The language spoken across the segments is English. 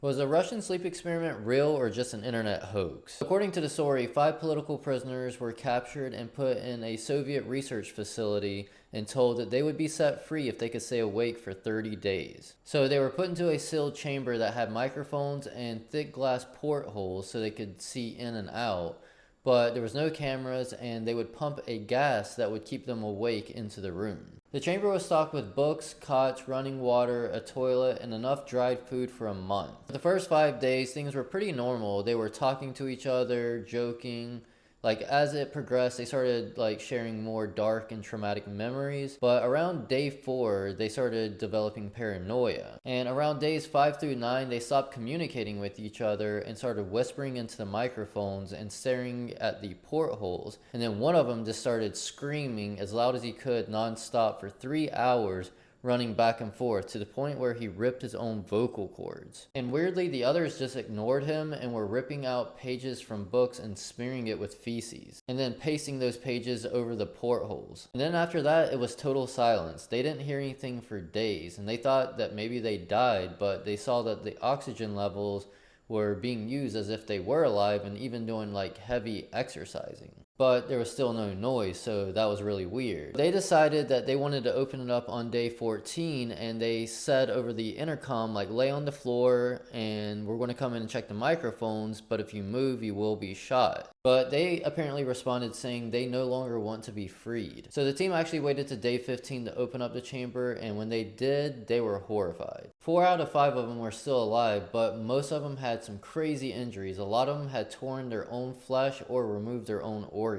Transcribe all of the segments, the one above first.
Was the Russian sleep experiment real or just an internet hoax? According to the story, 5 political prisoners were captured and put in a Soviet research facility and told that they would be set free if they could stay awake for 30 days. So they were put into a sealed chamber that had microphones and thick glass portholes so they could see in and out, but there was no cameras and they would pump a gas that would keep them awake into the room. The chamber was stocked with books, cots, running water, a toilet, and enough dried food for a month. For the first 5 days, things were pretty normal. They were talking to each other, joking. Like, as it progressed, they started sharing more dark and traumatic memories. But around day 4, they started developing paranoia. And around days 5 through 9, they stopped communicating with each other and started whispering into the microphones and staring at the portholes. And then one of them just started screaming as loud as he could nonstop for 3 hours, running back and forth to the point where he ripped his own vocal cords. And weirdly, the others just ignored him and were ripping out pages from books and smearing it with feces, and then pasting those pages over the portholes. And then after that, it was total silence. They didn't hear anything for days, and they thought that maybe they died, but they saw that the oxygen levels were being used as if they were alive and even doing heavy exercising. But there was still no noise, so that was really weird. They decided that they wanted to open it up on day 14, and they said over the intercom, lay on the floor and we're going to come in and check the microphones, but if you move, you will be shot. But they apparently responded saying they no longer want to be freed. So the team actually waited to day 15 to open up the chamber, and when they did, they were horrified. 4 out of 5 of them were still alive, but most of them had some crazy injuries. A lot of them had torn their own flesh or removed their own organs.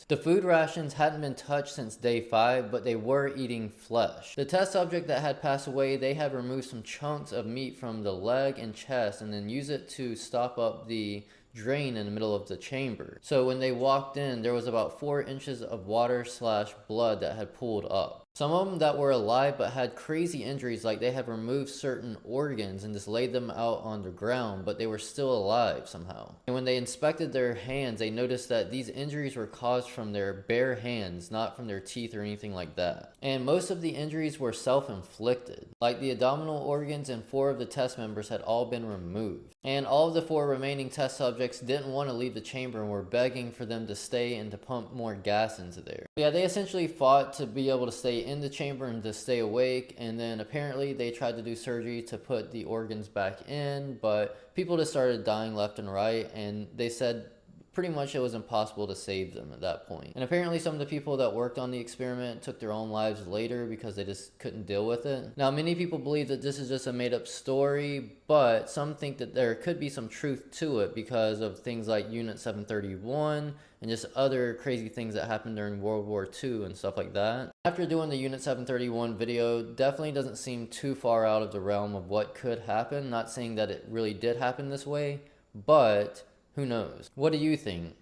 The food rations hadn't been touched since day 5, but they were eating flesh. The test subject that had passed away, they had removed some chunks of meat from the leg and chest and then used it to stop up the drain in the middle of the chamber. So when they walked in, there was about 4 inches of water/blood that had pooled up. Some of them that were alive but had crazy injuries, like they had removed certain organs and just laid them out on the ground, but they were still alive somehow. And when they inspected their hands, they noticed that these injuries were caused from their bare hands, not from their teeth or anything like that. And most of the injuries were self-inflicted. Like the abdominal organs and 4 of the test members had all been removed. And all of the 4 remaining test subjects didn't want to leave the chamber and were begging for them to stay and to pump more gas into there. But yeah, they essentially fought to be able to stay in the chamber and to stay awake, and then apparently they tried to do surgery to put the organs back in, but people just started dying left and right, and they said pretty much it was impossible to save them at that point. And apparently some of the people that worked on the experiment took their own lives later because they just couldn't deal with it. Now, many people believe that this is just a made-up story, but some think that there could be some truth to it because of things like Unit 731 and just other crazy things that happened during World War II and stuff like that. After doing the Unit 731 video, definitely doesn't seem too far out of the realm of what could happen. Not saying that it really did happen this way, but who knows? What do you think?